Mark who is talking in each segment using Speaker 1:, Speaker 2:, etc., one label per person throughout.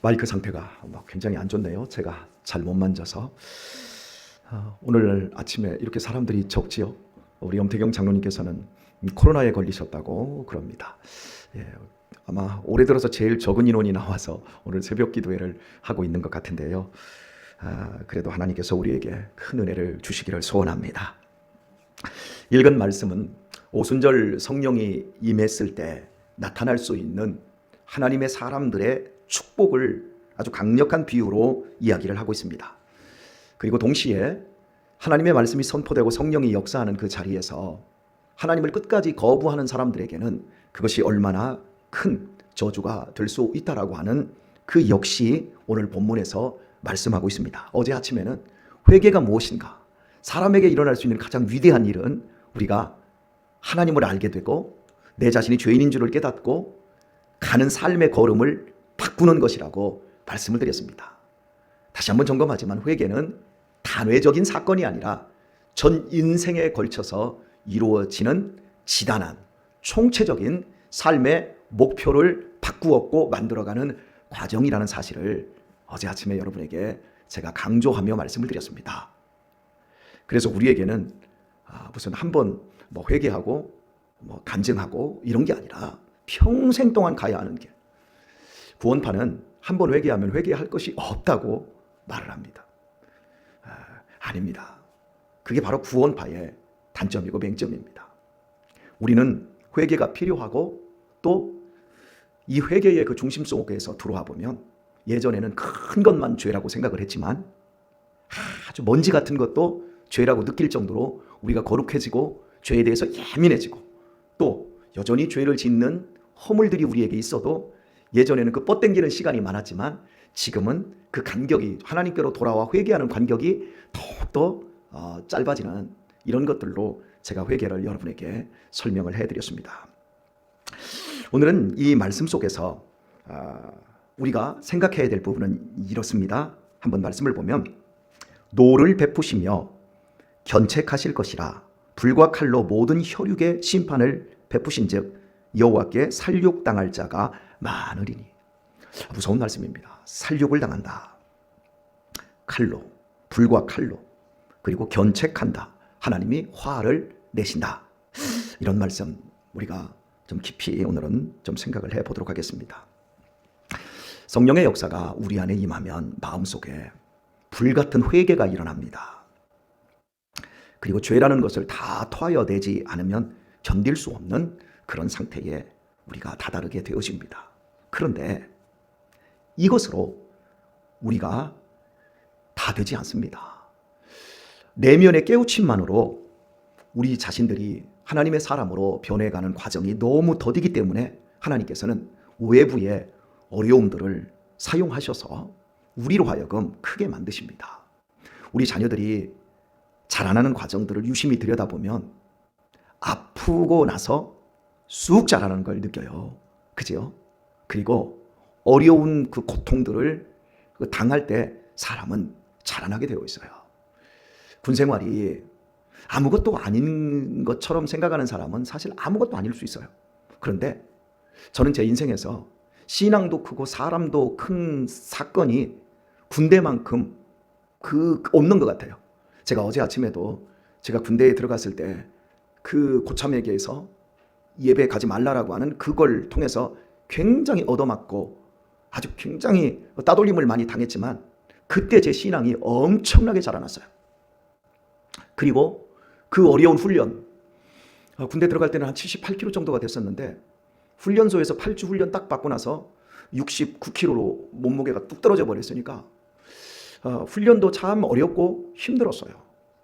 Speaker 1: 마이크 상태가 굉장히 안 좋네요. 제가 잘 못 만져서. 오늘 아침에 이렇게 사람들이 적지요. 우리 염태경 장로님께서는 코로나에 걸리셨다고 그럽니다. 예, 아마 올해 들어서 제일 적은 인원이 나와서 오늘 새벽 기도회를 하고 있는 것 같은데요. 그래도 하나님께서 우리에게 큰 은혜를 주시기를 소원합니다. 읽은 말씀은 오순절 성령이 임했을 때 나타날 수 있는 하나님의 사람들의 축복을 아주 강력한 비유로 이야기를 하고 있습니다. 그리고 동시에 하나님의 말씀이 선포되고 성령이 역사하는 그 자리에서 하나님을 끝까지 거부하는 사람들에게는 그것이 얼마나 큰 저주가 될 수 있다라고 하는 그 역시 오늘 본문에서 말씀하고 있습니다. 어제 아침에는 회개가 무엇인가, 사람에게 일어날 수 있는 가장 위대한 일은 우리가 하나님을 알게 되고 내 자신이 죄인인 줄을 깨닫고 가는 삶의 걸음을 바꾸는 것이라고 말씀을 드렸습니다. 다시 한번 점검하지만 회개는 단회적인 사건이 아니라 전 인생에 걸쳐서 이루어지는 지단한 총체적인 삶의 목표를 바꾸었고 만들어가는 과정이라는 사실을 어제 아침에 여러분에게 제가 강조하며 말씀을 드렸습니다. 그래서 우리에게는 무슨 한번 회개하고 간증하고 이런 게 아니라 평생 동안 가야 하는 길. 구원파는 한번 회개하면 회개할 것이 없다고 말을 합니다. 아닙니다. 그게 바로 구원파의 단점이고 맹점입니다. 우리는 회개가 필요하고 또 이 회개의 그 중심 속에서 들어와 보면 예전에는 큰 것만 죄라고 생각을 했지만 아주 먼지 같은 것도 죄라고 느낄 정도로 우리가 거룩해지고 죄에 대해서 예민해지고 또 여전히 죄를 짓는 허물들이 우리에게 있어도 예전에는 그 뻗당기는 시간이 많았지만 지금은 그 간격이 하나님께로 돌아와 회개하는 간격이 더욱더 짧아지는 이런 것들로 제가 회개를 여러분에게 설명을 해드렸습니다. 오늘은 이 말씀 속에서 우리가 생각해야 될 부분은 이렇습니다. 한번 말씀을 보면 노를 베푸시며 견책하실 것이라 불과 칼로 모든 혈육의 심판을 베푸신즉 여호와께 살육당할 자가 많으리니. 무서운 말씀입니다. 살육을 당한다. 칼로, 불과 칼로. 그리고 견책한다. 하나님이 화를 내신다. 이런 말씀 우리가 좀 깊이 오늘은 좀 생각을 해보도록 하겠습니다. 성령의 역사가 우리 안에 임하면 마음속에 불같은 회개가 일어납니다. 그리고 죄라는 것을 다 토하여내지 않으면 견딜 수 없는 그런 상태에 우리가 다다르게 되어집니다. 그런데 이것으로 우리가 다 되지 않습니다. 내면의 깨우침만으로 우리 자신들이 하나님의 사람으로 변해가는 과정이 너무 더디기 때문에 하나님께서는 외부의 어려움들을 사용하셔서 우리로 하여금 크게 만드십니다. 우리 자녀들이 자라나는 과정들을 유심히 들여다보면 아프고 나서 쑥 자라는 걸 느껴요. 그죠? 그리고 어려운 그 고통들을 당할 때 사람은 자라나게 되어 있어요. 군 생활이 아무것도 아닌 것처럼 생각하는 사람은 사실 아무것도 아닐 수 있어요. 그런데 저는 제 인생에서 신앙도 크고 사람도 큰 사건이 군대만큼 없는 것 같아요. 제가 어제 아침에도 제가 군대에 들어갔을 때 그 고참에게서 예배 가지 말라라고 하는 그걸 통해서 굉장히 얻어맞고 아주 굉장히 따돌림을 많이 당했지만 그때 제 신앙이 엄청나게 자라났어요. 그리고 그 어려운 훈련, 군대 들어갈 때는 한 78kg 정도가 됐었는데 훈련소에서 8주 훈련 딱 받고 나서 69kg로 몸무게가 뚝 떨어져 버렸으니까 훈련도 참 어렵고 힘들었어요.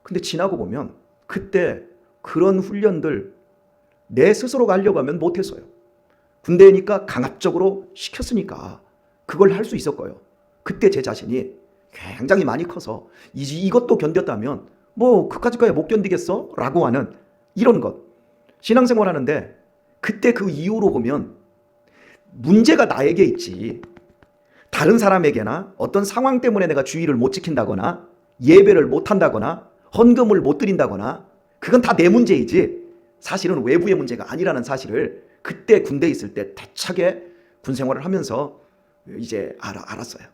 Speaker 1: 근데 지나고 보면 그때 그런 훈련들 내 스스로가 하려고 하면 못했어요. 군대니까 강압적으로 시켰으니까 그걸 할 수 있었고요. 그때 제 자신이 굉장히 많이 커서 이것도 견뎠다면 그까짓 거야 못 견디겠어? 라고 하는 이런 것. 신앙생활 하는데 그때 그 이후로 보면 문제가 나에게 있지 다른 사람에게나 어떤 상황 때문에 내가 주의를 못 지킨다거나 예배를 못 한다거나 헌금을 못 드린다거나 그건 다 내 문제이지 사실은 외부의 문제가 아니라는 사실을 그때 군대에 있을 때 대차게 군 생활을 하면서 이제 알았어요.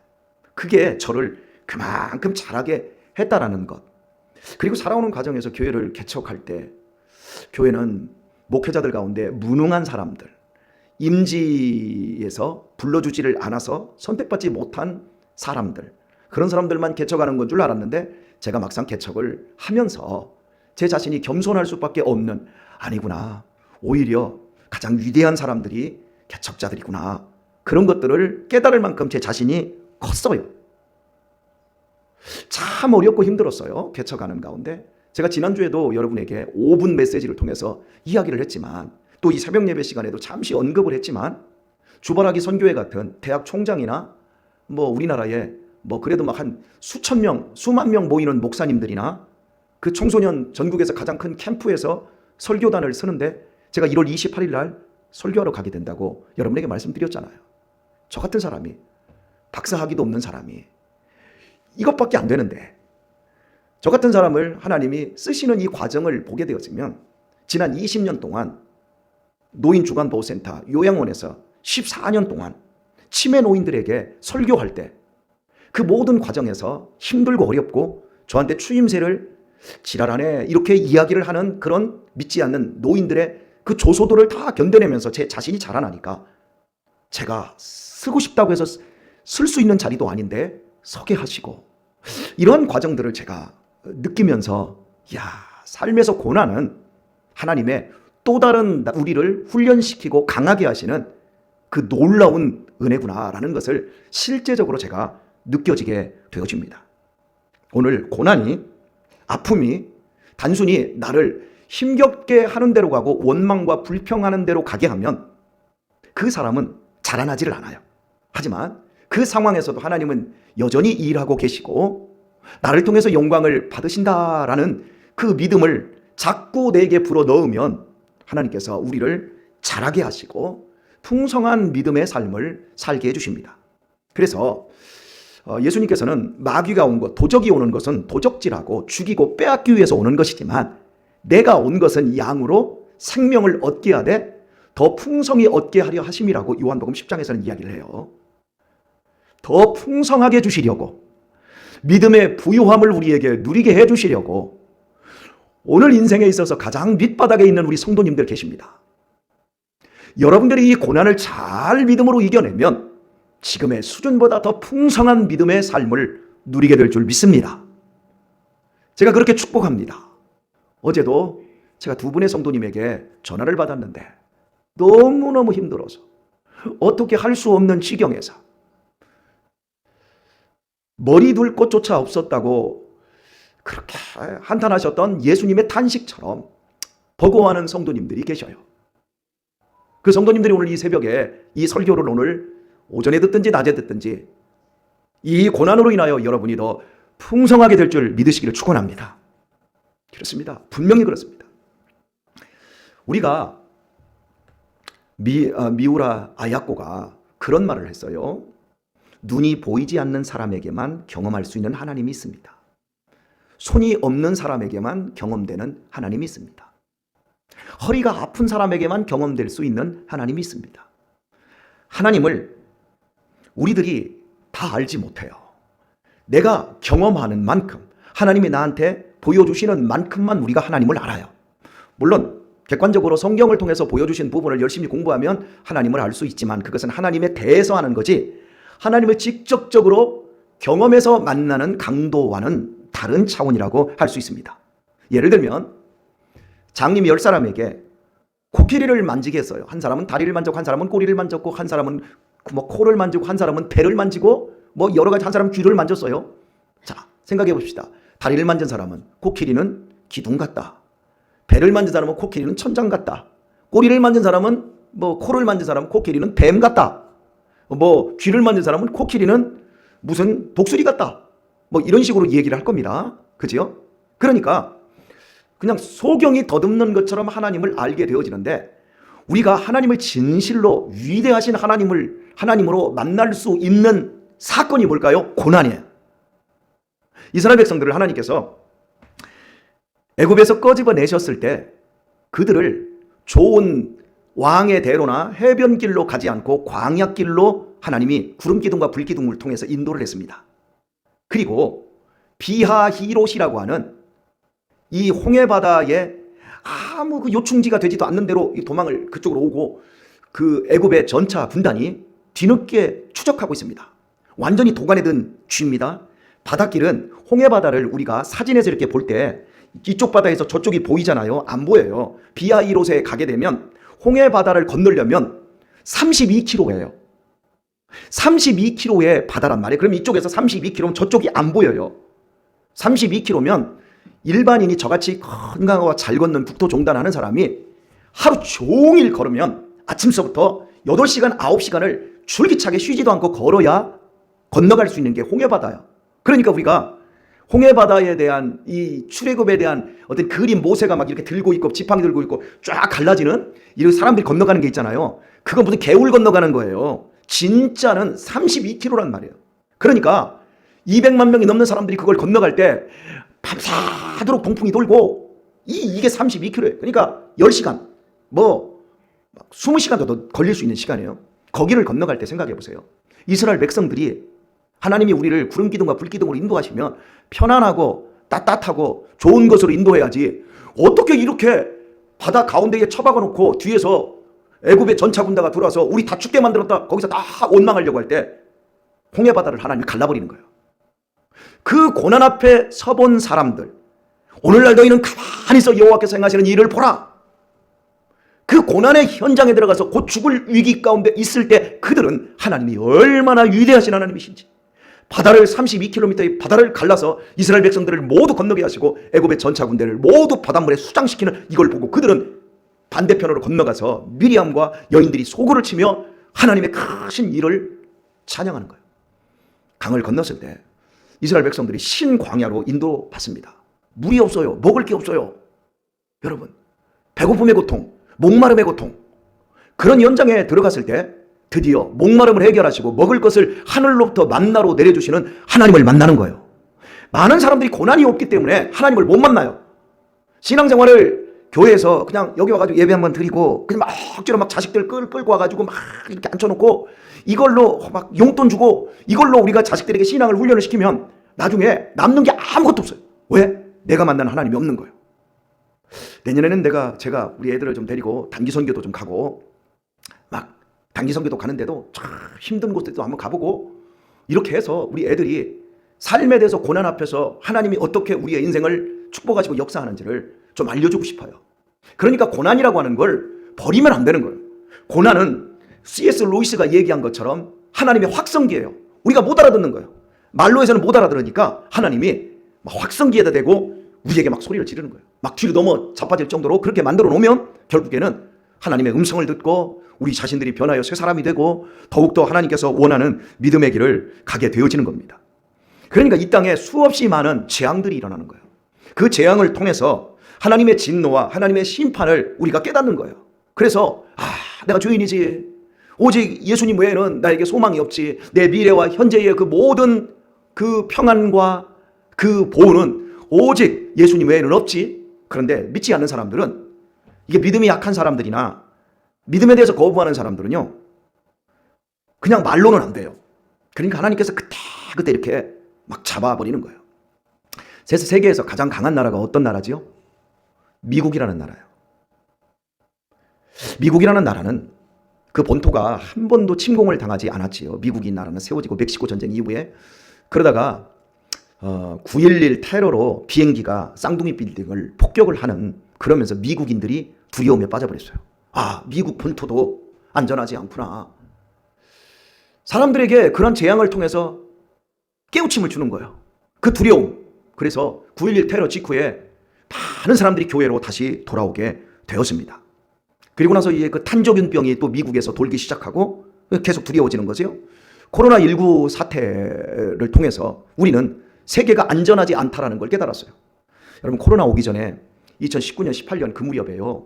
Speaker 1: 그게 저를 그만큼 잘하게 했다라는 것. 그리고 살아오는 과정에서 교회를 개척할 때 교회는 목회자들 가운데 무능한 사람들, 임지에서 불러주지를 않아서 선택받지 못한 사람들, 그런 사람들만 개척하는 건 줄 알았는데 제가 막상 개척을 하면서 제 자신이 겸손할 수밖에 없는, 아니구나, 오히려 가장 위대한 사람들이 개척자들이구나, 그런 것들을 깨달을 만큼 제 자신이 컸어요. 참 어렵고 힘들었어요. 개척하는 가운데. 제가 지난주에도 여러분에게 5분 메시지를 통해서 이야기를 했지만, 또 이 새벽 예배 시간에도 잠시 언급을 했지만, 주바라기 선교회 같은 대학 총장이나 우리나라에 그래도 막 한 수천 명, 수만 명 모이는 목사님들이나 그 청소년 전국에서 가장 큰 캠프에서 설교단을 쓰는데 제가 1월 28일 날 설교하러 가게 된다고 여러분에게 말씀드렸잖아요. 저 같은 사람이, 박사학위도 없는 사람이 이것밖에 안 되는데, 저 같은 사람을 하나님이 쓰시는 이 과정을 보게 되어지면 지난 20년 동안 노인주간보호센터 요양원에서 14년 동안 치매 노인들에게 설교할 때 그 모든 과정에서 힘들고 어렵고 저한테 추임새를 지랄하네 이렇게 이야기를 하는 그런 믿지 않는 노인들의 그 조소들을 다 견뎌내면서 제 자신이 자라나니까 제가 쓰고 싶다고 해서 쓸 수 있는 자리도 아닌데 서게 하시고, 이런 과정들을 제가 느끼면서 삶에서 고난은 하나님의 또 다른 우리를 훈련시키고 강하게 하시는 그 놀라운 은혜구나라는 것을 실제적으로 제가 느껴지게 되어집니다. 오늘 고난이, 아픔이 단순히 나를 힘겹게 하는 대로 가고 원망과 불평하는 대로 가게 하면 그 사람은 자라나지를 않아요. 하지만 그 상황에서도 하나님은 여전히 일하고 계시고 나를 통해서 영광을 받으신다라는 그 믿음을 자꾸 내게 불어넣으면 하나님께서 우리를 자라게 하시고 풍성한 믿음의 삶을 살게 해주십니다. 그래서 예수님께서는 마귀가 온 것, 도적이 오는 것은 도적질하고 죽이고 빼앗기 위해서 오는 것이지만 내가 온 것은 양으로 생명을 얻게 하되 더 풍성히 얻게 하려 하심이라고 요한복음 10장에서는 이야기를 해요. 더 풍성하게 주시려고, 믿음의 부유함을 우리에게 누리게 해주시려고 오늘 인생에 있어서 가장 밑바닥에 있는 우리 성도님들 계십니다. 여러분들이 이 고난을 잘 믿음으로 이겨내면 지금의 수준보다 더 풍성한 믿음의 삶을 누리게 될 줄 믿습니다. 제가 그렇게 축복합니다. 어제도 제가 두 분의 성도님에게 전화를 받았는데 너무너무 힘들어서 어떻게 할 수 없는 지경에서 머리 둘 곳조차 없었다고 그렇게 한탄하셨던 예수님의 탄식처럼 버거워하는 성도님들이 계셔요. 그 성도님들이 오늘 이 새벽에 이 설교를 오늘 오전에 듣든지 낮에 듣든지 이 고난으로 인하여 여러분이 더 풍성하게 될 줄 믿으시기를 축원합니다. 그렇습니다. 분명히 그렇습니다. 우리가 미우라 아야코가 그런 말을 했어요. 눈이 보이지 않는 사람에게만 경험할 수 있는 하나님이 있습니다. 손이 없는 사람에게만 경험되는 하나님이 있습니다. 허리가 아픈 사람에게만 경험될 수 있는 하나님이 있습니다. 하나님을 우리들이 다 알지 못해요. 내가 경험하는 만큼, 하나님이 나한테 보여주시는 만큼만 우리가 하나님을 알아요. 물론 객관적으로 성경을 통해서 보여주신 부분을 열심히 공부하면 하나님을 알 수 있지만 그것은 하나님에 대해서 하는 거지 하나님을 직접적으로 경험해서 만나는 강도와는 다른 차원이라고 할 수 있습니다. 예를 들면 장님이 10사람에게 코끼리를 만지게 했어요. 한 사람은 다리를 만졌고 한 사람은 꼬리를 만졌고 한 사람은 코를 만지고 한 사람은 배를 만지고 여러 가지, 한 사람은 귀를 만졌어요. 자, 생각해 봅시다. 다리를 만진 사람은 코끼리는 기둥 같다. 배를 만진 사람은 코끼리는 천장 같다. 꼬리를 만진 사람은 코를 만진 사람은 코끼리는 뱀 같다. 귀를 만진 사람은 코끼리는 무슨 독수리 같다. 이런 식으로 얘기를 할 겁니다. 그죠? 그러니까 그냥 소경이 더듬는 것처럼 하나님을 알게 되어지는데 우리가 하나님을 진실로 위대하신 하나님으로 만날 수 있는 사건이 뭘까요? 고난이에요. 이스라엘 백성들을 하나님께서 애굽에서 꺼집어내셨을 때 그들을 좋은 왕의 대로나 해변길로 가지 않고 광야길로 하나님이 구름 기둥과 불 기둥을 통해서 인도를 했습니다. 그리고 비하히롯이라고 하는 이 홍해 바다에 아무 그 요충지가 되지도 않는 대로 도망을 그쪽으로 오고 그 애굽의 전차 군단이 뒤늦게 추적하고 있습니다. 완전히 도간에 든 쥐입니다. 바닷길은 홍해 바다를 우리가 사진에서 이렇게 볼 때 이쪽 바다에서 저쪽이 보이잖아요. 안 보여요. 비하히롯에 가게 되면 홍해 바다를 건너려면 32km예요. 32km의 바다란 말이에요. 그럼 이쪽에서 32km면 저쪽이 안 보여요. 32km면 일반인이 저같이 건강하고 잘 걷는 국토 종단하는 사람이 하루 종일 걸으면 아침서부터 8시간, 9시간을 줄기차게 쉬지도 않고 걸어야 건너갈 수 있는 게 홍해바다야. 그러니까 우리가 홍해바다에 대한 이 출애굽에 대한 어떤 그림 모세가 막 이렇게 들고 있고 지팡이 들고 있고 쫙 갈라지는 이런 사람들이 건너가는 게 있잖아요. 그건 무슨 개울 건너가는 거예요. 진짜는 32km란 말이에요. 그러니까 200만 명이 넘는 사람들이 그걸 건너갈 때 밤새도록 동풍이 돌고 이게 32km예요. 그러니까 10시간 뭐 20시간도 더 걸릴 수 있는 시간이에요. 거기를 건너갈 때 생각해 보세요. 이스라엘 백성들이 하나님이 우리를 구름 기둥과 불 기둥으로 인도하시면 편안하고 따뜻하고 좋은 것으로 인도해야지 어떻게 이렇게 바다 가운데에 처박아 놓고 뒤에서 애굽의 전차 군대가 들어와서 우리 다 죽게 만들었다 거기서 다 원망하려고 할 때 홍해 바다를 하나님이 갈라버리는 거예요. 그 고난 앞에 서본 사람들, 오늘날 너희는 가만히 있어 여호와께서 행하시는 일을 보라. 그 고난의 현장에 들어가서 곧 죽을 위기 가운데 있을 때 그들은 하나님이 얼마나 위대하신 하나님이신지, 바다를 32km의 바다를 갈라서 이스라엘 백성들을 모두 건너게 하시고 애굽의 전차 군대를 모두 바닷물에 수장시키는 이걸 보고 그들은 반대편으로 건너가서 미리암과 여인들이 소고를 치며 하나님의 크신 일을 찬양하는 거예요. 강을 건넜을 때 이스라엘 백성들이 신광야로 인도받습니다. 물이 없어요. 먹을 게 없어요. 여러분, 배고픔의 고통, 목마름의 고통, 그런 현장에 들어갔을 때 드디어 목마름을 해결하시고 먹을 것을 하늘로부터 만나로 내려주시는 하나님을 만나는 거예요. 많은 사람들이 고난이 없기 때문에 하나님을 못 만나요. 신앙생활을 교회에서 그냥 여기 와가지고 예배 한번 드리고 그냥 막 억지로 막 자식들 끌고 와가지고 막 이렇게 앉혀놓고 이걸로 막 용돈 주고 이걸로 우리가 자식들에게 신앙을 훈련을 시키면 나중에 남는 게 아무것도 없어요. 왜? 내가 만나는 하나님이 없는 거예요. 내년에는 제가 우리 애들을 좀 데리고 단기 선교도 좀 가고 막 단기 선교도 가는데도 참 힘든 곳에도 한번 가보고 이렇게 해서 우리 애들이 삶에 대해서 고난 앞에서 하나님이 어떻게 우리의 인생을 축복하시고 역사하는지를 좀 알려주고 싶어요. 그러니까 고난이라고 하는 걸 버리면 안 되는 거예요. 고난은 C.S. 루이스가 얘기한 것처럼 하나님의 확성기예요. 우리가 못 알아듣는 거예요. 말로 해서는 못 알아들으니까 하나님이 막 확성기에다 대고 우리에게 막 소리를 지르는 거예요. 막 뒤로 넘어 자빠질 정도로 그렇게 만들어 놓으면 결국에는 하나님의 음성을 듣고 우리 자신들이 변하여 새 사람이 되고 더욱더 하나님께서 원하는 믿음의 길을 가게 되어지는 겁니다. 그러니까 이 땅에 수없이 많은 재앙들이 일어나는 거예요. 그 재앙을 통해서 하나님의 진노와 하나님의 심판을 우리가 깨닫는 거예요. 그래서 내가 죄인이지, 오직 예수님 외에는 나에게 소망이 없지, 내 미래와 현재의 그 모든 그 평안과 그 보호는 오직 예수님 외에는 없지. 그런데 믿지 않는 사람들은, 이게 믿음이 약한 사람들이나 믿음에 대해서 거부하는 사람들은요, 그냥 말로는 안 돼요. 그러니까 하나님께서 그때 이렇게 막 잡아버리는 거예요. 세계에서 가장 강한 나라가 어떤 나라지요? 미국이라는 나라예요. 미국이라는 나라는 그 본토가 한 번도 침공을 당하지 않았지요. 미국이 나라는 세워지고 멕시코 전쟁 이후에. 그러다가 9.11 테러로 비행기가 쌍둥이 빌딩을 폭격을 하는, 그러면서 미국인들이 두려움에 빠져버렸어요. 미국 본토도 안전하지 않구나. 사람들에게 그런 재앙을 통해서 깨우침을 주는 거예요. 그 두려움. 그래서 9.11 테러 직후에 많은 사람들이 교회로 다시 돌아오게 되었습니다. 그리고 나서 이제 그 탄저균병이 또 미국에서 돌기 시작하고 계속 두려워지는 거죠. 코로나19 사태를 통해서 우리는 세계가 안전하지 않다라는 걸 깨달았어요. 여러분, 코로나 오기 전에 2019년, 18년 그 무렵에요.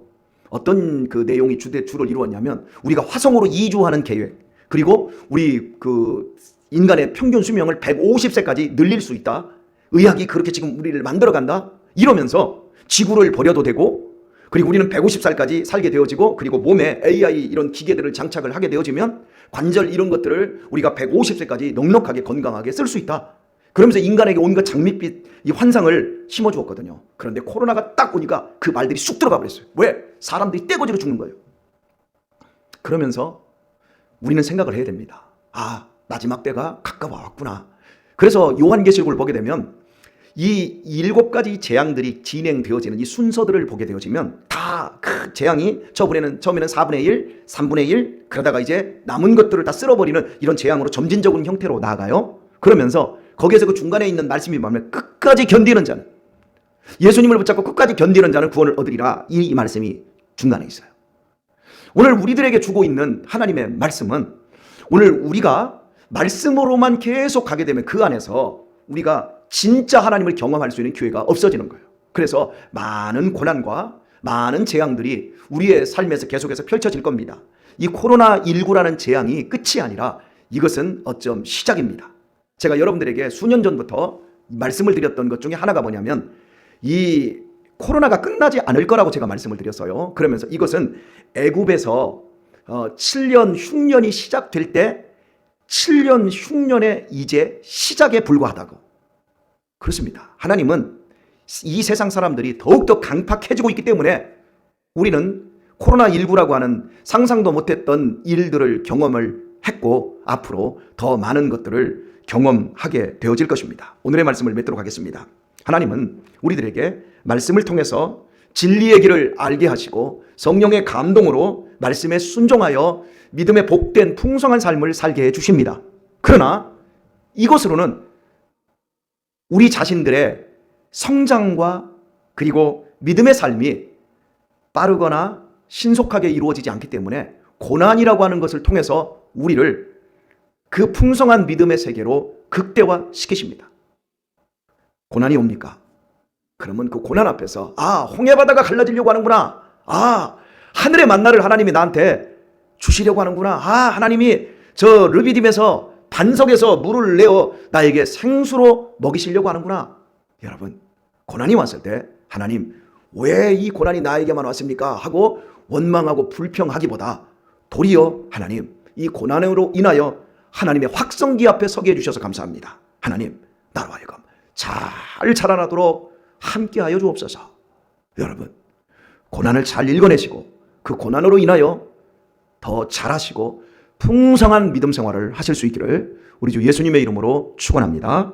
Speaker 1: 어떤 그 내용이 주를 이루었냐면, 우리가 화성으로 이주하는 계획, 그리고 우리 그 인간의 평균 수명을 150세까지 늘릴 수 있다. 의학이 그렇게 지금 우리를 만들어 간다. 이러면서 지구를 버려도 되고 그리고 우리는 150살까지 살게 되어지고, 그리고 몸에 AI 이런 기계들을 장착을 하게 되어지면 관절 이런 것들을 우리가 150세까지 넉넉하게 건강하게 쓸 수 있다. 그러면서 인간에게 온갖 장밋빛 이 환상을 심어주었거든요. 그런데 코로나가 딱 오니까 그 말들이 쑥 들어가 버렸어요. 왜? 사람들이 떼거지로 죽는 거예요. 그러면서 우리는 생각을 해야 됩니다. 아, 마지막 때가 가까워 왔구나. 그래서 요한계시록을 보게 되면 이 7가지 재앙들이 진행되어지는 이 순서들을 보게 되어지면 다 그 재앙이 처음에는 4분의 1, 3분의 1, 그러다가 이제 남은 것들을 다 쓸어버리는 이런 재앙으로 점진적인 형태로 나아가요. 그러면서 거기에서 그 중간에 있는 말씀이 뭐냐면 끝까지 견디는 자는, 예수님을 붙잡고 끝까지 견디는 자는 구원을 얻으리라, 이 말씀이 중간에 있어요. 오늘 우리들에게 주고 있는 하나님의 말씀은, 오늘 우리가 말씀으로만 계속 가게 되면 그 안에서 우리가 진짜 하나님을 경험할 수 있는 기회가 없어지는 거예요. 그래서 많은 고난과 많은 재앙들이 우리의 삶에서 계속해서 펼쳐질 겁니다. 이 코로나19라는 재앙이 끝이 아니라 이것은 어쩜 시작입니다. 제가 여러분들에게 수년 전부터 말씀을 드렸던 것 중에 하나가 뭐냐면, 이 코로나가 끝나지 않을 거라고 제가 말씀을 드렸어요. 그러면서 이것은 애굽에서 7년 흉년이 시작될 때 7년 흉년의 이제 시작에 불과하다고. 그렇습니다. 하나님은 이 세상 사람들이 더욱더 강팍해지고 있기 때문에 우리는 코로나19라고 하는 상상도 못했던 일들을 경험을 했고, 앞으로 더 많은 것들을 경험하게 되어질 것입니다. 오늘의 말씀을 맺도록 하겠습니다. 하나님은 우리들에게 말씀을 통해서 진리의 길을 알게 하시고 성령의 감동으로 말씀에 순종하여 믿음의 복된 풍성한 삶을 살게 해 주십니다. 그러나 이것으로는 우리 자신들의 성장과 그리고 믿음의 삶이 빠르거나 신속하게 이루어지지 않기 때문에 고난이라고 하는 것을 통해서 우리를 그 풍성한 믿음의 세계로 극대화시키십니다. 고난이 옵니까? 그러면 그 고난 앞에서, 아, 홍해바다가 갈라지려고 하는구나. 아, 하늘의 만나를 하나님이 나한테 주시려고 하는구나. 아, 하나님이 저 르비딤에서 반석에서 물을 내어 나에게 생수로 먹이시려고 하는구나. 여러분, 고난이 왔을 때 하나님, 왜 이 고난이 나에게만 왔습니까? 하고 원망하고 불평하기보다 도리어 하나님, 이 고난으로 인하여 하나님의 확성기 앞에 서게 해주셔서 감사합니다. 하나님, 나로 하여금 잘 자라나도록 함께하여 주옵소서. 여러분, 고난을 잘 읽어내시고 그 고난으로 인하여 더 잘하시고 풍성한 믿음 생활을 하실 수 있기를 우리 주 예수님의 이름으로 축원합니다.